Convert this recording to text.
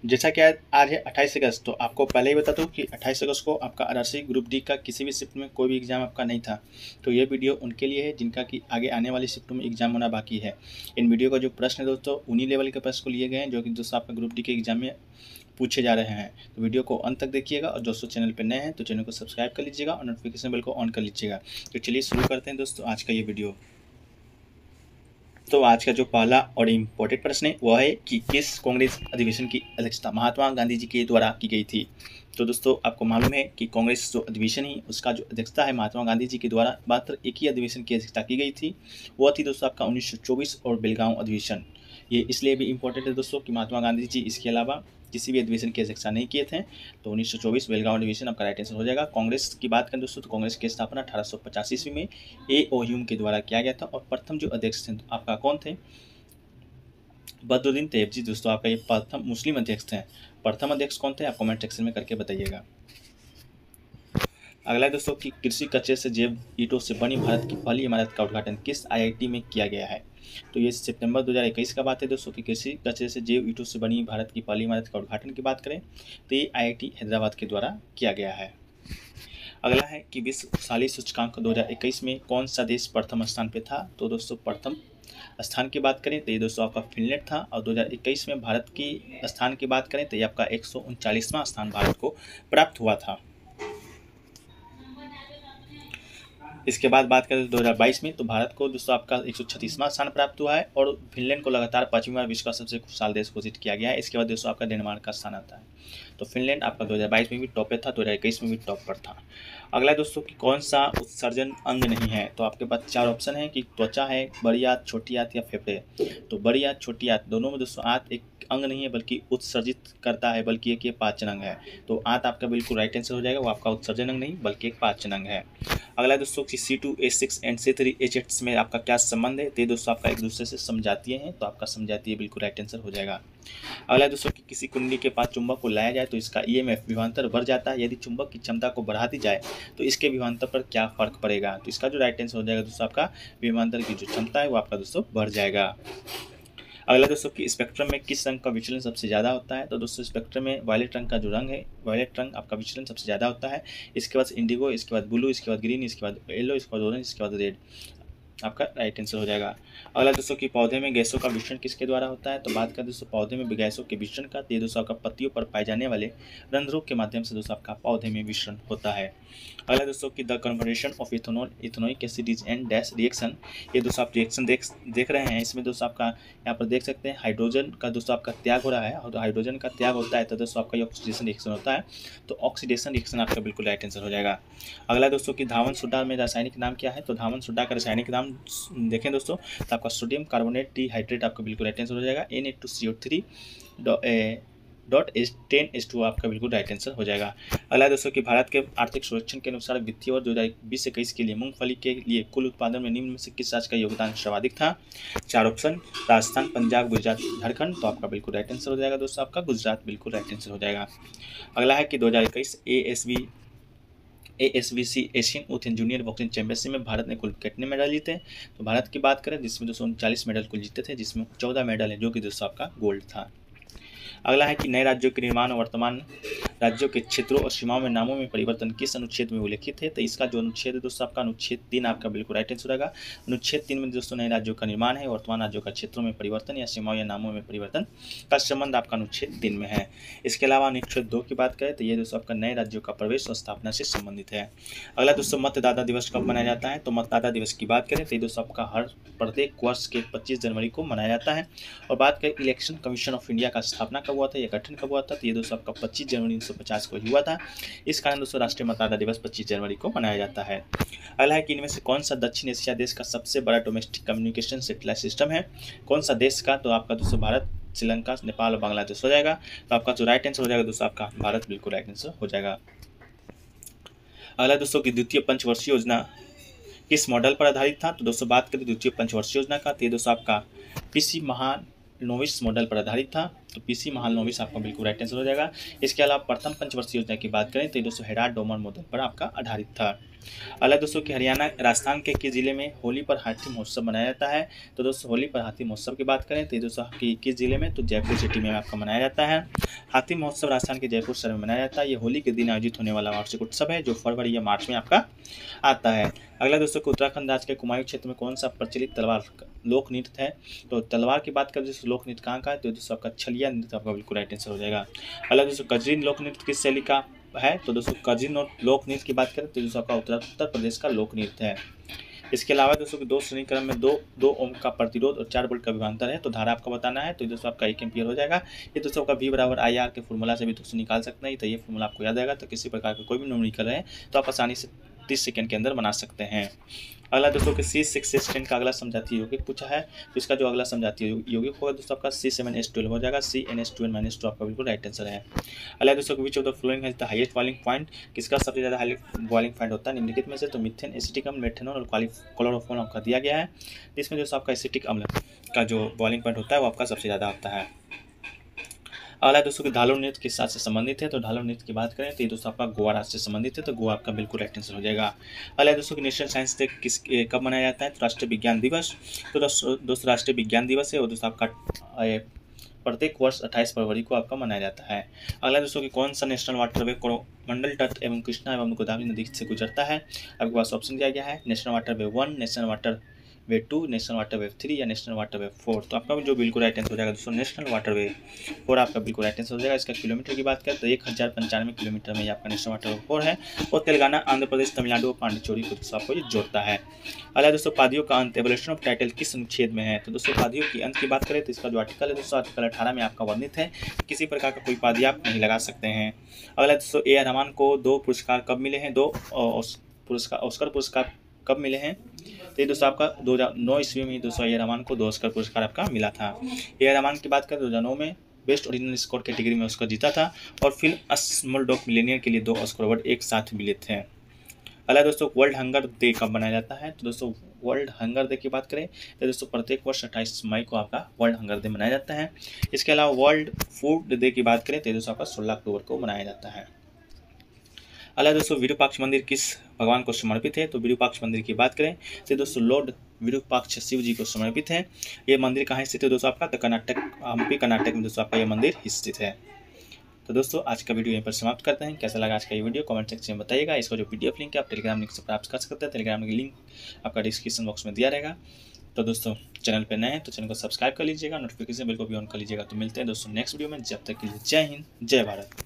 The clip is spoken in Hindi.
जैसा कि आज है 28 अगस्त, तो आपको पहले ही बता दूं कि 28 अगस्त को आपका आरआरसी ग्रुप डी का किसी भी शिफ्ट में कोई भी एग्जाम आपका नहीं था। तो ये वीडियो उनके लिए है जिनका कि आगे आने वाली शिफ्ट में एग्जाम होना बाकी है। इन वीडियो का जो प्रश्न है दोस्तों, उन्हीं लेवल के प्रश्न को लिए गए हैं जो कि दोस्तों आपका ग्रुप डी के एग्जाम में पूछे जा रहे हैं। तो वीडियो को अंत तक देखिएगा, और दोस्तों चैनल पर नए हैं तो चैनल को सब्सक्राइब कर लीजिएगा और नोटिफिकेशन बेल को ऑन कर लीजिएगा। तो चलिए शुरू करते हैं दोस्तों आज का ये वीडियो। तो आज का जो पहला और इम्पोर्टेंट प्रश्न है वह है कि किस कांग्रेस अधिवेशन की अध्यक्षता महात्मा गांधी जी के द्वारा की गई थी। तो दोस्तों आपको मालूम है कि कांग्रेस जो अधिवेशन है उसका जो अध्यक्षता है महात्मा गांधी जी के द्वारा मात्र एक ही अधिवेशन की अध्यक्षता की गई थी। वह थी दोस्तों आपका 1924 और बेलगांव अधिवेशन। ये इसलिए भी इम्पोर्टेंट है दोस्तों कि महात्मा गांधी जी इसके अलावा किसी भी अधिवेशन की अध्यक्षता नहीं किए थे। तो 1924 बेलगांव अधिवेशन आपका राइट आंसर हो जाएगा। कांग्रेस की बात करें दोस्तों, तो कांग्रेस की स्थापना 1885 ईस्वी में एओ के द्वारा किया गया था, और प्रथम जो अध्यक्ष थे आपका कौन थे? बदरुद्दीन तैयब दोस्तों आपका ये प्रथम मुस्लिम अध्यक्ष थे। प्रथम अध्यक्ष कौन थे, आप कमेंट सेक्शन में करके बताइएगा। अगला है दोस्तों कि कृषि कचरे से जैव ईंटों से बनी भारत की पहली इमारत का उद्घाटन किस आईआईटी में किया गया है। तो ये सितंबर 2021 का बात है दोस्तों कि कृषि कचरे से जैव ईंटों से बनी भारत की पहली इमारत का उद्घाटन की बात करें तो ये आईआईटी हैदराबाद के द्वारा किया गया है। अगला है कि विश्व खुशहाली सूचकांक 2021 में कौन सा देश प्रथम स्थान पे था। तो दोस्तों प्रथम स्थान की बात करें तो ये दोस्तों आपका फिनलैंड था, और 2021 में भारत की स्थान की बात करें तो ये आपका 139वां स्थान भारत को प्राप्त हुआ था। इसके बाद बात करें 2022 में, तो भारत को दोस्तों आपका 136वां स्थान प्राप्त हुआ है, और फिनलैंड को लगातार 5वीं बार विश्व का सबसे खुशहाल देश घोषित किया गया है। इसके बाद दोस्तों आपका डेनमार्क का स्थान आता है। तो फिनलैंड आपका 2022 में भी टॉप पे था, 2021 में भी टॉप पर था। अगला दोस्तों कि कौन सा उत्सर्जन अंग नहीं है। तो आपके पास 4 ऑप्शन है कि त्वचा है, बड़ी आंत, छोटी आंत या फेफड़े। तो बड़ी आंत, छोटी आंत दोनों में दोस्तों आंत एक अंग नहीं है बल्कि उत्सर्जित करता है, बल्कि एक ये पाचन अंग है। तो आंत आपका बिल्कुल राइट आंसर हो जाएगा, वो आपका उत्सर्जन अंग नहीं बल्कि एक पाचन अंग है। अगला दोस्तों कि C2H6 एंड C3H8 में आपका क्या संबंध है। तो दोस्तों आपका एक दूसरे से समझातीय हैं, तो आपका समझातीय बिल्कुल राइट आंसर हो जाएगा। अगला दोस्तों कि किसी कुंडली के पास चुंबक को लाया जाए तो इसका EMF विभवांतर बढ़ जाता है। यदि चुंबक की क्षमता को बढ़ा दी जाए तो इसके विभवांतर पर क्या फर्क पड़ेगा। तो इसका जो राइट आंसर हो जाएगा दोस्तों आपका विभवांतर की जो क्षमता है वो आपका दोस्तों बढ़ जाएगा। अगला दोस्तों कि स्पेक्ट्रम में किस रंग का विचलन सबसे ज़्यादा होता है। तो दोस्तों स्पेक्ट्रम में वायलेट रंग का जो रंग है, वायलेट रंग आपका विचलन सबसे ज़्यादा होता है। इसके बाद इंडिगो, इसके बाद ब्लू, इसके बाद ग्रीन, इसके बाद येलो, इसके बाद ऑरेंज, इसके बाद रेड आपका राइट आंसर हो जाएगा। अगला दोस्तों कि पौधे में गैसों का मिश्रण किसके द्वारा होता है। तो बात करें दोस्तों पौधे में गैसों के मिश्रण का, ये दोस्तों आपका पत्तियों पर पाए जाने वाले रंध्रों के माध्यम से दोस्तों आपका पौधे में मिश्रण होता है। अगला दोस्तों कि the conversation of ethanol ethanoic acid is and dash reaction. ये दोस्तों आप रिएक्शन देख रहे हैं। इसमें दोस्तों आपका यहाँ पर देख सकते हैं हाइड्रोजन का दोस्तों आपका त्याग हो रहा है, और हाइड्रोजन का त्याग होता है तो दोस्तों आपका ये ऑक्सीडेशन रिएक्शन होता है। तो ऑक्सीडेशन रिएक्शन आपका बिल्कुल राइट आंसर हो जाएगा। अगला दोस्तों कि धावन सोडा में रासायनिक नाम क्या है। तो धावन सोडा का रासायनिक नाम देखें दोस्तों तो आपका सोडियम कार्बोनेट डिहाइड्रेट आपका बिल्कुल राइट आंसर हो जाएगा। Na2CO3 .10H2 आपका बिल्कुल राइट आंसर हो जाएगा। अगला दोस्तों कि भारत के आर्थिक सर्वेक्षण के अनुसार वित्तीय वर्ष 2020-21 के लिए मूंगफली के लिए कुल उत्पादन में निम्न में से किस राज्य का योगदान सर्वाधिक था। 4 ऑप्शन राजस्थान, पंजाब, गुजरात, झारखंड। तो आपका बिल्कुल राइट आंसर हो जाएगा दोस्तों आपका गुजरात बिल्कुल राइट आंसर हो जाएगा। अगला है कि 2021 ASBC Asian open junior boxing championship में भारत ने कुल कितने मेडल जीते। तो भारत की बात करें जिसमें 239 मेडल कुल जीते थे, जिसमें 14 मेडल है जो कि दोस्तों आपका गोल्ड था। अगला है कि नए राज्यों के निर्माण और वर्तमान राज्यों के क्षेत्रों और सीमाओं में नामों में परिवर्तन किस अनुच्छेद में उल्लेखित है। तो इसका जो अनुच्छेद है दोस्तों आपका अनुच्छेद 3 आपका बिल्कुल राइट आंसर रहेगा। अनुच्छेद 3 में दोस्तों नए राज्यों का निर्माण है, वर्तमान राज्यों का क्षेत्रों में परिवर्तन या सीमाओं या नामों में परिवर्तन का संबंध आपका अनुच्छेद 3 में है। इसके अलावा अनुच्छेद 2 की बात करें तो ये दोस्तों आपका नए राज्यों का प्रवेश और स्थापना से संबंधित है। अगला दोस्तों मतदाता दिवस कब मनाया जाता है। तो मतदाता दिवस की बात करें तो ये दोस्तों आपका हर प्रत्येक वर्ष के 25 जनवरी को मनाया जाता है। और बात करें इलेक्शन कमीशन ऑफ इंडिया का स्थापना कब हुआ था या गठन कब हुआ था। तो ये दोस्तों आपका 25 जनवरी 1950 को हुआ था। इस कारण दोस्तों राष्ट्रीय मतदाता दिवस 25 जनवरी को मनाया जाता है। अगला है कि इनमें से कौन सा दक्षिण एशिया देश का सबसे बड़ा डोमेस्टिक कम्युनिकेशन सैटेलाइट सिस्टम है। कौन सा देश का। तो आपका दोस्तों भारत, श्रीलंका, नेपाल और बांग्लादेश हो जाएगा। तो आपका जो राइट आंसर हो जाएगा दोस्तों आपका भारत बिल्कुल राइट आंसर हो जाएगा। अगला दोस्तों की द्वितीय पंचवर्षीय योजना किस मॉडल पर आधारित था। तो दोस्तों बात करें द्वितीय पंचवर्षीय योजना का तो ये दोस्तों आपका पीसी महान नोविस मॉडल पर आधारित था, तो पीसी महालनोबिस आपका बिल्कुल राइट आंसर हो जाएगा। इसके अलावा प्रथम पंचवर्षीय योजना की बात करें तो दोस्तों हेराल्ड डोमर मॉडल पर आपका आधारित था। अगला दोस्तों कि हरियाणा राजस्थान के किस जिले में होली पर हाथी महोत्सव मनाया जाता है, तो दोस्तों होली पर हाथी महोत्सव की बात करें तो दोस्तों कि किस जिले में, तो जयपुर सिटी में आपका मनाया जाता है। हाथी महोत्सव राजस्थान के जयपुर शहर में मनाया जाता है। ये होली के दिन आयोजित होने वाला वार्षिक उत्सव है जो फरवरी या मार्च में आपका आता है। अगला दोस्तों को उत्तराखंड राज्य के कुमाऊं क्षेत्र में कौन सा प्रचलित तलवार लोक नृत्य है, तो तलवार की बात करें दोस्तों लोक नृत्य कहाँ का है, तो दोस्तों आपका छलिया नृत्य आपका बिल्कुल राइट आंसर हो जाएगा। अगला दोस्तों कजरी लोक नृत्य किस शैली का है, तो दोस्तों कजरी लोक नृत्य की बात करें तो दोस्तों आपका उत्तर प्रदेश का लोक नृत्य है। इसके अलावा दोस्तों दो श्रेणी क्रम में दो ओम का प्रतिरोध और 4 वोल्ट का विभवांतर है, तो धारा आपका बताना है, तो दोस्तों आपका 1 एम्पियर हो जाएगा। ये दोस्तों आपका V बराबर IR के फॉर्मूला से भी दोस्तों निकाल सकते हैं, तो ये फॉर्मूला आपको याद आएगा। तो किसी प्रकार का कोई भी न्यूमेरिकल है तो आप आसानी से 30 सेकंड के अंदर बना सकते हैं। अगला दोस्तों कि C6H10 का अगला समझाती यौगिक पूछा है, तो इसका जो अगला समझाती यौगिक होगा दोस्तों आपका C7H12 हो जाएगा। CnH2n-2 आपका बिल्कुल राइट आंसर है। अगला दोस्तों कि which of the flowing has the highest boiling point, किसका सबसे ज़्यादा हाईएस्ट बॉइलिंग पॉइंट होता है निम्नलिखित में से, तो मीथेन, एसिटिक अम्ल, मेथनॉल और क्लोरोफॉर्म आपका दिया गया है। इसमें दोस्तों आपका एसिटिक अम्ल का जो बॉइलिंग पॉइंट होता है वो आपका सबसे ज़्यादा होता है। अगला दोस्तों कि धालो नृत्य किस राज्य से संबंधित है, तो धालो नृत्य की बात करें तो ये दोस्तों आपका गोवा राज्य से संबंधित है, तो गोवा आपका बिल्कुल राइट आंसर हो जाएगा। अगला दोस्तों कि नेशनल साइंस डे कब मनाया जाता है, तो राष्ट्रीय विज्ञान दिवस, तो दोस्तों राष्ट्रीय विज्ञान दिवस है वो दोस्तों आपका प्रत्येक वर्ष 28 फरवरी को आपका मनाया जाता है। अगला दोस्तों कि कौन सा नेशनल वाटरवे कोरोमंडल तट एवं कृष्णा एवं गोदावरी नदी से गुजरता है, आपके पास ऑप्शन दिया गया है national waterway 1, national waterway 2, national waterway 3 या नेशनल वाटरवे 4। तो आपका जो बिल्कुल राइट आंसर हो जाएगा दोस्तों नेशनल वाटरवे 4 आपका बिल्कुल राइट आंसर हो जाएगा। इसका किलोमीटर की बात करें तो 1095 किलोमीटर में ये आपका नेशनल वाटरवे 4 है और तेलंगाना, आंध्र प्रदेश, तमिलनाडु और पांडिचेरी को दोस्तों आपको ये जोड़ता है। अगला दोस्तों पादियों का अंत एवोल्यूशन ऑफ टाइटल किस अनुच्छेद में है, तो दोस्तों पादियों की अंत की बात करें तो इसका जो आर्टिकल है दोस्तों आर्टिकल 18 में आपका वर्णित है। किसी प्रकार का कोई पादी आप नहीं लगा सकते हैं। अगला दोस्तों A.R. रहमान को 2 पुरस्कार कब मिले हैं, 2 ऑस्कर पुरस्कार कब मिले हैं, तो ये दोस्तों आपका 2009 ईस्वी में दोस्तों A.R. रहमान को 2 ऑस्कर पुरस्कार आपका मिला था। A.R. रहमान की बात करें 2009 में बेस्ट ओरिजिनल स्कोर कैटेगरी में ऑस्कर जीता था और फिल्म स्मॉलडॉग मिलियनेयर के लिए 2 ऑस्कर अवार्ड एक साथ मिले थे। अगला दोस्तों वर्ल्ड हंगर डे कब मनाया जाता है, तो दोस्तों वर्ल्ड हंगर डे की बात करें तो दोस्तों प्रत्येक वर्ष 28 मई को आपका वर्ल्ड हंगर डे मनाया जाता है। इसके अलावा वर्ल्ड फूड डे की बात करें तो दोस्तों आपका 16 अक्टूबर को मनाया जाता है। अगला दोस्तों विरूपाक्ष मंदिर किस भगवान को समर्पित है, तो विरूपाक्ष मंदिर की बात करें तो दोस्तों लॉर्ड विरूपाक्ष शिव जी को समर्पित है। ये मंदिर कहाँ स्थित है दोस्तों आपका, तो कर्नाटक, हम्पी कर्नाटक में दोस्तों आपका ये मंदिर स्थित है। तो दोस्तों आज का वीडियो यहीं पर समाप्त करते हैं। कैसा लगा आज का ये वीडियो कमेंट सेक्शन में बताइएगा। इसका जो PDF लिंक है आप टेलीग्राम लिंक से प्राप्त कर सकते हैं। टेलीग्राम की लिंक आपका डिस्क्रिप्शन बॉक्स में दिया रहेगा। तो दोस्तों चैनल पर नए हैं तो चैनल को सब्सक्राइब कर लीजिएगा, नोटिफिकेशन बिल को भी ऑन कर लीजिएगा। तो मिलते हैं दोस्तों नेक्स्ट वीडियो में, जब तक के लिए जय हिंद जय भारत।